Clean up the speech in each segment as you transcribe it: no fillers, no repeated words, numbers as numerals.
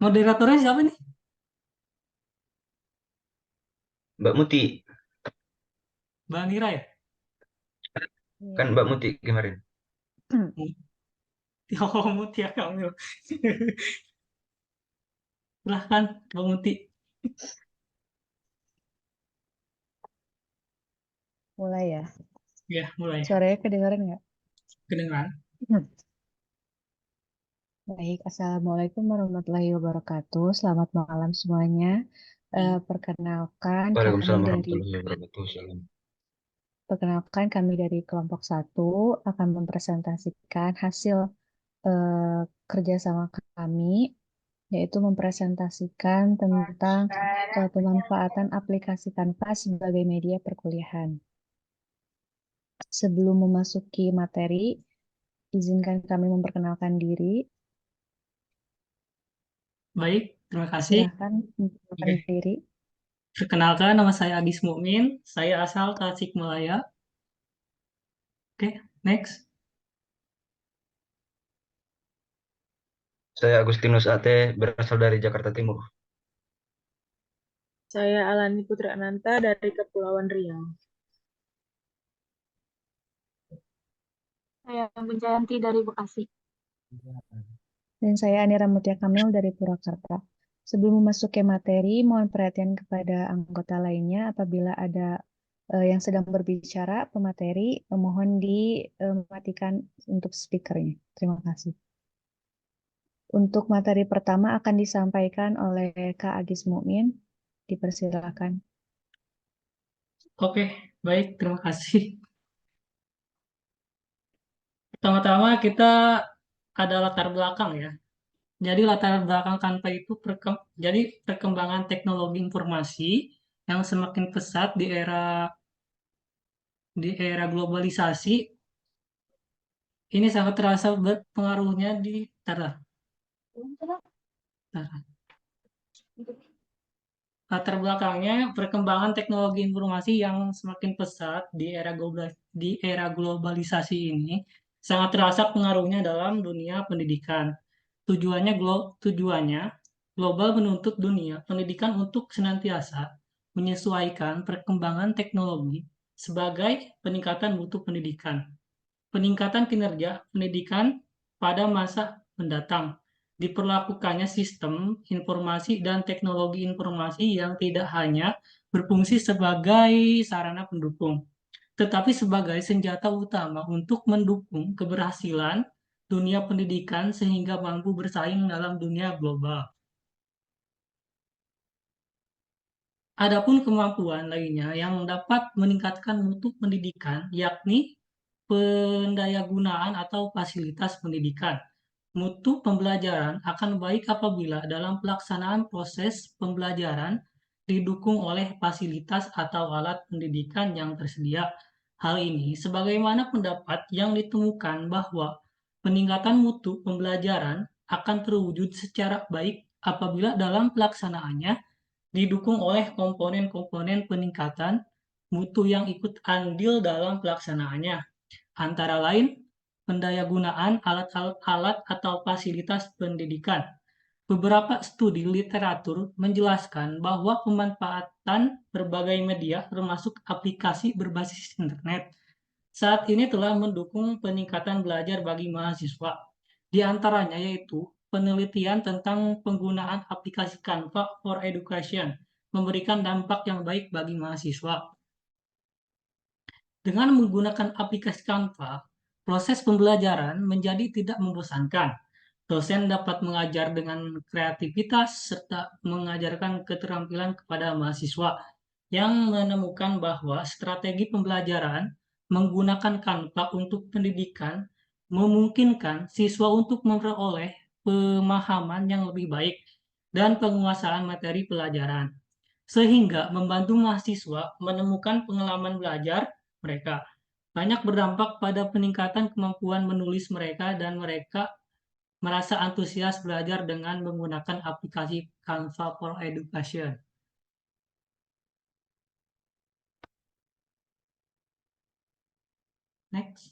Moderatornya siapa nih? Mbak Muti, Mbak Nira ya? kan Iya. Mbak Muti kemarin. Oh, Mutia Kamil. Silahkan, Bang Muti. Mulai ya. Ya, mulai. Suaranya kedengaran nggak? Kedengeran? Hmm. Baik, Assalamualaikum warahmatullahi wabarakatuh. Selamat malam semuanya. Perkenalkan kami Waalaikumsalam dari warahmatullahi wabarakatuh. Salam. kelompok satu akan mempresentasikan hasil eh, kerjasama kami, yaitu mempresentasikan tentang pemanfaatan aplikasi Canva sebagai media perkuliahan. Sebelum memasuki materi, izinkan kami memperkenalkan diri. Baik, terima kasih. Silahkan memperkenalkan Oke. diri. Perkenalkan, nama saya Agis Mukmin. Saya asal Tasikmalaya. Oke, next. Saya Agustinus Ate, berasal dari Jakarta Timur. Saya Alani Putri Ananta dari Kepulauan Riau. Saya Bunjayanti dari Bekasi. Dan saya Anira Mutia Kamil dari Purwakarta. Sebelum memasuki materi, mohon perhatian kepada anggota lainnya apabila ada yang sedang berbicara, pemateri, mohon dimatikan untuk speakernya. Terima kasih. Untuk materi pertama akan disampaikan oleh Kak Agis Mukmin. Dipersilakan. Oke, baik, terima kasih. Pertama-tama kita ada latar belakang ya. Jadi latar belakang Canva itu jadi perkembangan teknologi informasi yang semakin pesat di era globalisasi ini sangat terasa berpengaruhnya di tar, tar. Latar belakangnya perkembangan teknologi informasi yang semakin pesat di era globalisasi ini sangat terasa pengaruhnya dalam dunia pendidikan. Tujuannya global menuntut dunia pendidikan untuk senantiasa menyesuaikan perkembangan teknologi sebagai peningkatan mutu pendidikan, peningkatan kinerja pendidikan pada masa mendatang. Diperlakukannya sistem informasi dan teknologi informasi yang tidak hanya berfungsi sebagai sarana pendukung, tetapi sebagai senjata utama untuk mendukung keberhasilan dunia pendidikan sehingga mampu bersaing dalam dunia global. Adapun kemampuan lainnya yang dapat meningkatkan mutu pendidikan, yakni pendayagunaan atau fasilitas pendidikan. Mutu pembelajaran akan baik apabila dalam pelaksanaan proses pembelajaran didukung oleh fasilitas atau alat pendidikan yang tersedia. Hal ini sebagaimana pendapat yang ditemukan bahwa peningkatan mutu pembelajaran akan terwujud secara baik apabila dalam pelaksanaannya didukung oleh komponen-komponen peningkatan mutu yang ikut andil dalam pelaksanaannya, antara lain pendayagunaan alat-alat atau fasilitas pendidikan. Beberapa studi literatur menjelaskan bahwa pemanfaatan berbagai media termasuk aplikasi berbasis internet saat ini telah mendukung peningkatan belajar bagi mahasiswa. Di antaranya yaitu penelitian tentang penggunaan aplikasi Canva for Education memberikan dampak yang baik bagi mahasiswa. Dengan menggunakan aplikasi Canva, proses pembelajaran menjadi tidak membosankan. Dosen dapat mengajar dengan kreativitas serta mengajarkan keterampilan kepada mahasiswa yang menemukan bahwa strategi pembelajaran menggunakan Canva untuk pendidikan memungkinkan siswa untuk memperoleh pemahaman yang lebih baik dan penguasaan materi pelajaran, sehingga membantu mahasiswa menemukan pengalaman belajar mereka. Banyak berdampak pada peningkatan kemampuan menulis mereka dan mereka merasa antusias belajar dengan menggunakan aplikasi Canva for Education. Next.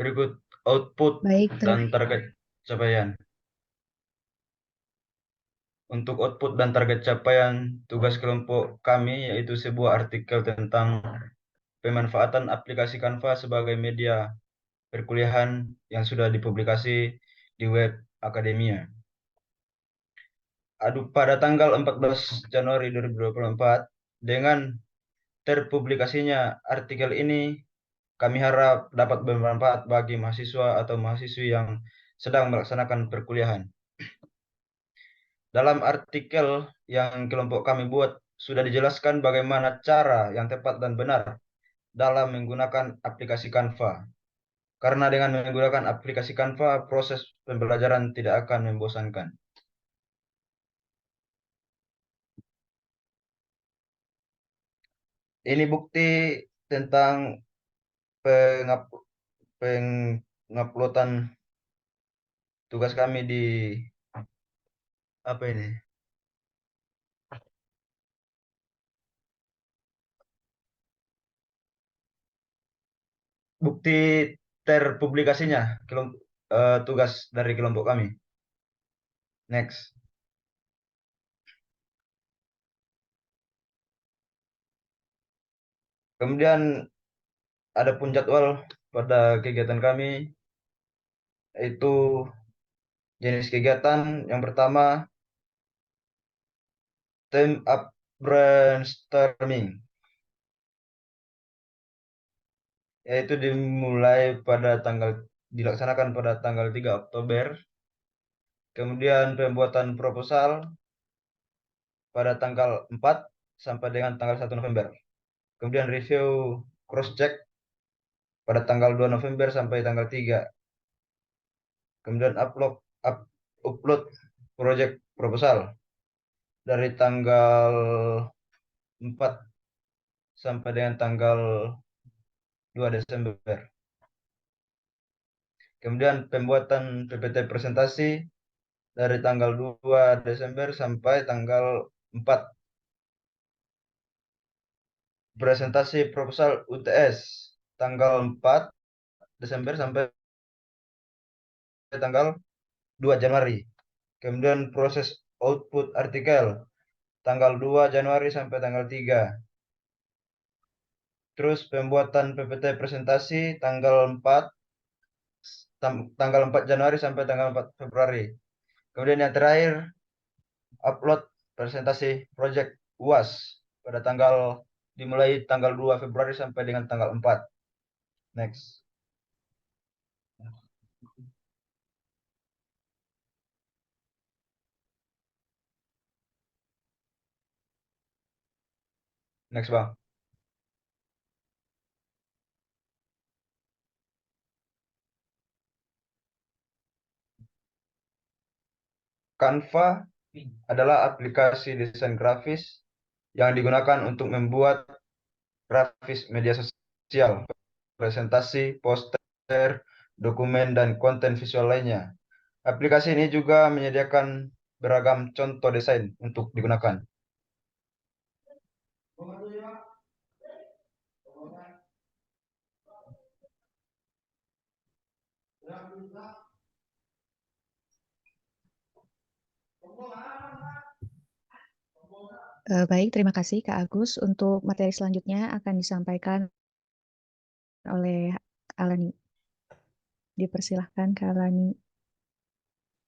Berikut output Baik, dan target capaian. Untuk output dan target capaian tugas kelompok kami yaitu sebuah artikel tentang pemanfaatan aplikasi Canva sebagai media perkuliahan yang sudah dipublikasi di web akademia. Pada tanggal 14 Januari 2024, dengan terpublikasinya artikel ini, kami harap dapat bermanfaat bagi mahasiswa atau mahasiswi yang sedang melaksanakan perkuliahan. Dalam artikel yang kelompok kami buat, sudah dijelaskan bagaimana cara yang tepat dan benar dalam menggunakan aplikasi Canva. Karena dengan menggunakan aplikasi Canva, proses pembelajaran tidak akan membosankan. Ini bukti tentang penguploadan tugas kami di apa ini? Bukti terpublikasinya tugas dari kelompok kami. Next. Kemudian ada pun jadwal pada kegiatan kami, yaitu jenis kegiatan yang pertama team up brainstorming, yaitu dilaksanakan pada tanggal 3 Oktober. Kemudian pembuatan proposal pada tanggal 4 sampai dengan tanggal 1 November. Kemudian review cross-check pada tanggal 2 November sampai tanggal 3. Kemudian upload project proposal dari tanggal 4 sampai dengan tanggal 2 Desember. Kemudian pembuatan PPT presentasi dari tanggal 2 Desember sampai tanggal 4. Presentasi proposal UTS tanggal 4 Desember sampai tanggal 2 Januari. Kemudian proses output artikel tanggal 2 Januari sampai tanggal 3. Terus pembuatan PPT presentasi tanggal 4 Januari sampai tanggal 4 Februari. Kemudian yang terakhir upload presentasi project UAS pada dimulai tanggal 2 Februari sampai dengan tanggal 4. Next. Next, Bang. Canva adalah aplikasi desain grafis yang digunakan untuk membuat grafis media sosial, presentasi, poster, dokumen, dan konten visual lainnya. Aplikasi ini juga menyediakan beragam contoh desain untuk digunakan. Baik, terima kasih Kak Agus. Untuk materi selanjutnya akan disampaikan oleh Alani. Dipersilahkan Kak Alani.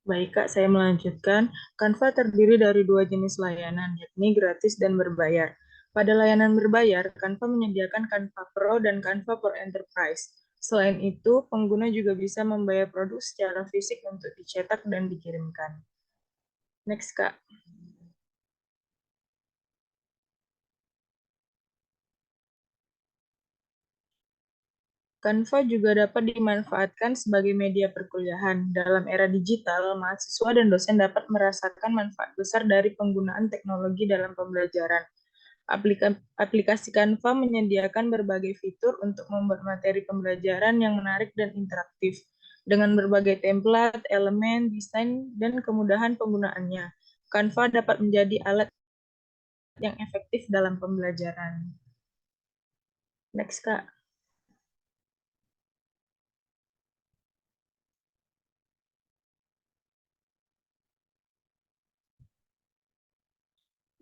Baik, Kak, saya melanjutkan. Canva terdiri dari dua jenis layanan, yakni gratis dan berbayar. Pada layanan berbayar, Canva menyediakan Canva Pro dan Canva for Enterprise. Selain itu, pengguna juga bisa membayar produk secara fisik untuk dicetak dan dikirimkan. Next, Kak. Canva juga dapat dimanfaatkan sebagai media perkuliahan. Dalam era digital, mahasiswa dan dosen dapat merasakan manfaat besar dari penggunaan teknologi dalam pembelajaran. Aplikasi Canva menyediakan berbagai fitur untuk membuat materi pembelajaran yang menarik dan interaktif. Dengan berbagai template, elemen, desain, dan kemudahan penggunaannya, Canva dapat menjadi alat yang efektif dalam pembelajaran. Next, Kak.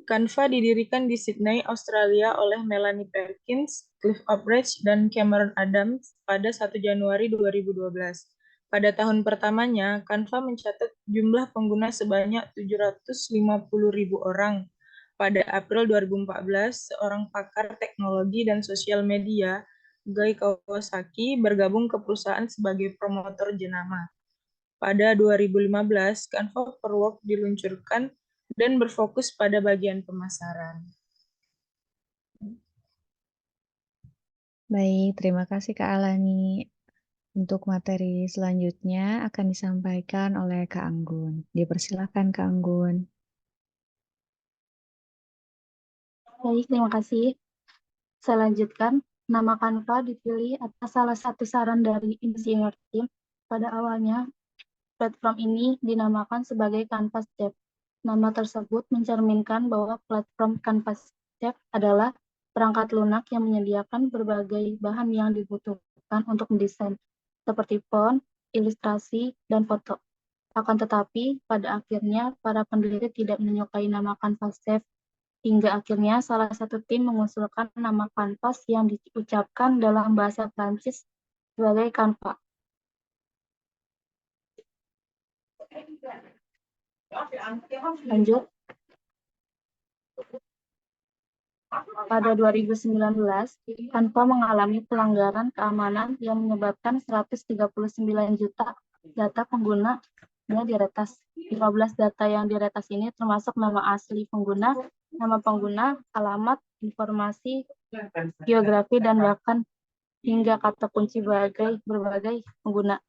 Canva didirikan di Sydney, Australia oleh Melanie Perkins, Cliff Upredge, dan Cameron Adams pada 1 Januari 2012. Pada tahun pertamanya, Canva mencatat jumlah pengguna sebanyak 750.000 orang. Pada April 2014, seorang pakar teknologi dan sosial media, Guy Kawasaki, bergabung ke perusahaan sebagai promotor jenama. Pada 2015, Canva for Work diluncurkan dan berfokus pada bagian pemasaran. Baik, terima kasih Kak Alani. Untuk materi selanjutnya akan disampaikan oleh Kak Anggun. Dipersilakan Kak Anggun. Baik, terima kasih. Saya lanjutkan. Nama Canva dipilih atas salah satu saran dari insinyur Tim. Pada awalnya, platform ini dinamakan sebagai Canvas Dev. Nama tersebut mencerminkan bahwa platform Canvas Dev adalah perangkat lunak yang menyediakan berbagai bahan yang dibutuhkan untuk mendesain, seperti font, ilustrasi, dan foto. Akan tetapi, pada akhirnya, para peneliti tidak menyukai nama Canvas Dev, hingga akhirnya salah satu tim mengusulkan nama kanvas yang diucapkan dalam bahasa Prancis sebagai Canva. Lanjut. Pada 2019, Canva mengalami pelanggaran keamanan yang menyebabkan 139 juta data penggunanya diretas. 15 data yang diretas ini termasuk nama asli pengguna, nama pengguna, alamat, informasi, geografi, dan bahkan hingga kata kunci berbagai pengguna.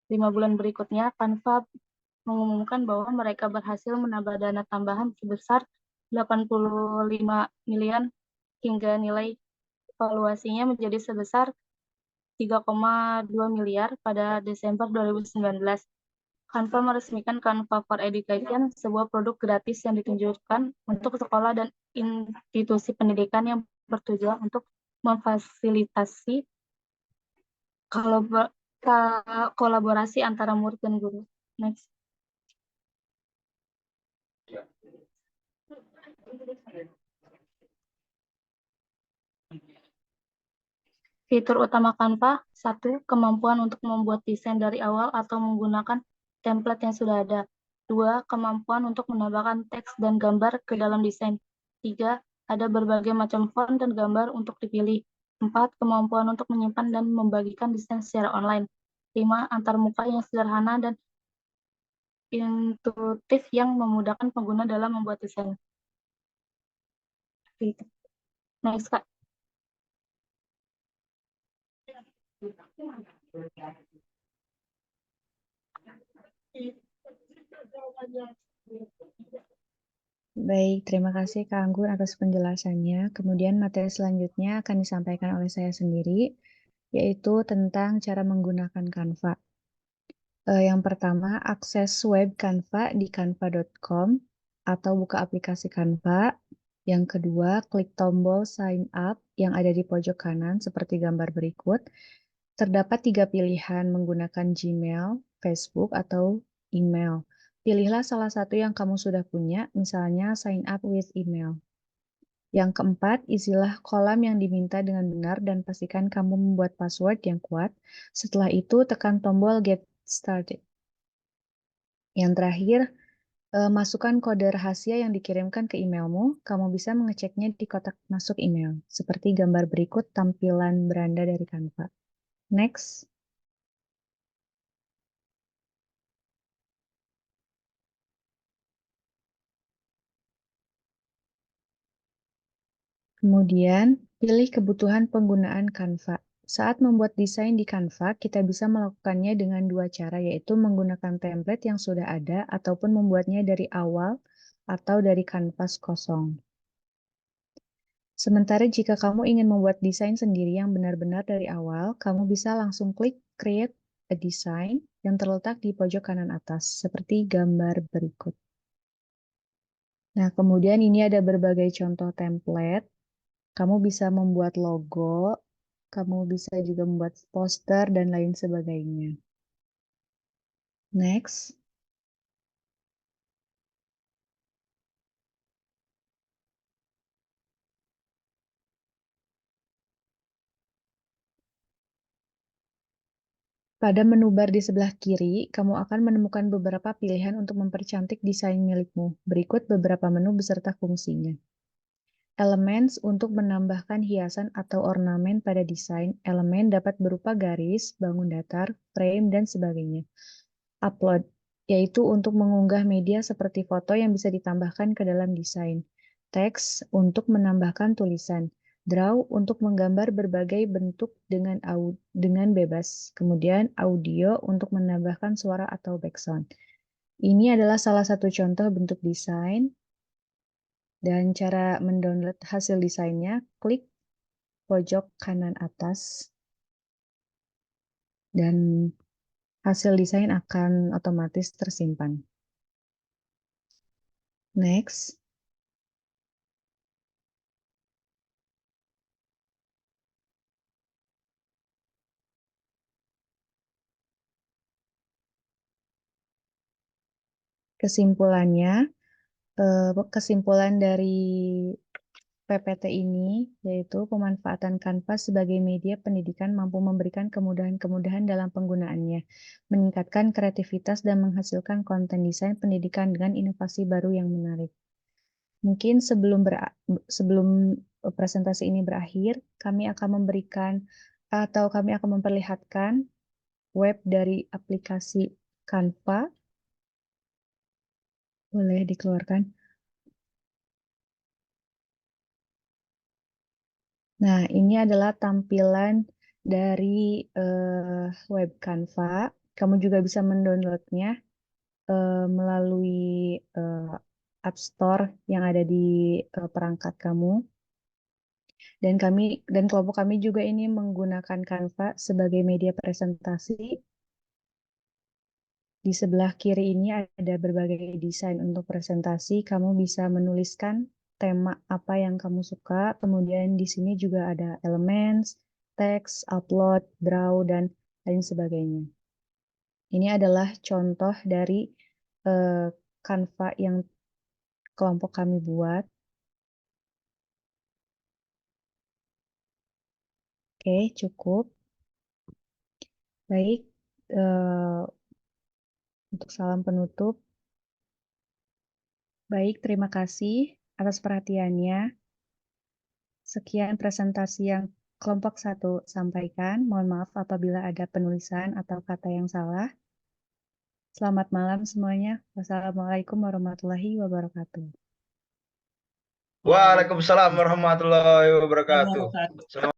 5 bulan berikutnya, Canva mengumumkan bahwa mereka berhasil menambah dana tambahan sebesar 85 miliar hingga nilai valuasinya menjadi sebesar 3,2 miliar pada Desember 2019. Canva meresmikan Canva for Education, sebuah produk gratis yang ditunjukkan untuk sekolah dan institusi pendidikan yang bertujuan untuk memfasilitasi kolaborasi antara murid dan guru. Next. Fitur utama Canva, 1. Kemampuan untuk membuat desain dari awal atau menggunakan template yang sudah ada. 2. Kemampuan untuk menambahkan teks dan gambar ke dalam desain. 3. Ada berbagai macam font dan gambar untuk dipilih. 4. Kemampuan untuk menyimpan dan membagikan desain secara online. 5. Antarmuka yang sederhana dan intuitif yang memudahkan pengguna dalam membuat desain. Next, Kak. Baik, terima kasih Kak Anggun atas penjelasannya. Kemudian materi selanjutnya akan disampaikan oleh saya sendiri, yaitu tentang cara menggunakan Canva. Yang pertama, akses web Canva di canva.com atau buka aplikasi Canva. Yang kedua, klik tombol sign up yang ada di pojok kanan seperti gambar berikut. Terdapat 3 pilihan menggunakan Gmail, Facebook, atau email. Pilihlah salah satu yang kamu sudah punya, misalnya sign up with email. Yang keempat, isilah kolam yang diminta dengan benar dan pastikan kamu membuat password yang kuat. Setelah itu, tekan tombol Get Started. Yang terakhir, masukkan kode rahasia yang dikirimkan ke emailmu. Kamu bisa mengeceknya di kotak masuk email, seperti gambar berikut tampilan beranda dari Canva. Next. Kemudian, pilih kebutuhan penggunaan Canva. Saat membuat desain di Canva, kita bisa melakukannya dengan 2 cara, yaitu menggunakan template yang sudah ada ataupun membuatnya dari awal atau dari kanvas kosong. Sementara jika kamu ingin membuat desain sendiri yang benar-benar dari awal, kamu bisa langsung klik Create a Design yang terletak di pojok kanan atas, seperti gambar berikut. Nah, kemudian ini ada berbagai contoh template. Kamu bisa membuat logo, kamu bisa juga membuat poster, dan lain sebagainya. Next. Pada menu bar di sebelah kiri, kamu akan menemukan beberapa pilihan untuk mempercantik desain milikmu. Berikut beberapa menu beserta fungsinya. Elements untuk menambahkan hiasan atau ornamen pada desain. Elemen dapat berupa garis, bangun datar, frame, dan sebagainya. Upload, yaitu untuk mengunggah media seperti foto yang bisa ditambahkan ke dalam desain. Teks untuk menambahkan tulisan. Draw untuk menggambar berbagai bentuk dengan bebas. Kemudian audio untuk menambahkan suara atau background. Ini adalah salah satu contoh bentuk desain. Dan cara mendownload hasil desainnya, klik pojok kanan atas. Dan hasil desain akan otomatis tersimpan. Next. Kesimpulan dari PPT ini yaitu pemanfaatan Canva sebagai media pendidikan mampu memberikan kemudahan-kemudahan dalam penggunaannya, meningkatkan kreativitas dan menghasilkan konten desain pendidikan dengan inovasi baru yang menarik. Mungkin sebelum presentasi ini berakhir, kami akan memperlihatkan web dari aplikasi Canva. Boleh dikeluarkan. Nah, ini adalah tampilan dari web Canva. Kamu juga bisa mendownloadnya melalui App Store yang ada di perangkat kamu. Dan kelompok kami juga ini menggunakan Canva sebagai media presentasi. Di sebelah kiri ini ada berbagai desain untuk presentasi. Kamu bisa menuliskan tema apa yang kamu suka. Kemudian di sini juga ada elements, teks, upload, draw, dan lain sebagainya. Ini adalah contoh dari Canva yang kelompok kami buat. Oke, cukup. Baik, untuk salam penutup. Baik, terima kasih atas perhatiannya. Sekian presentasi yang kelompok 1 sampaikan. Mohon maaf apabila ada penulisan atau kata yang salah. Selamat malam semuanya. Wassalamualaikum warahmatullahi wabarakatuh. Waalaikumsalam warahmatullahi wabarakatuh. Wabarakatuh. Selamat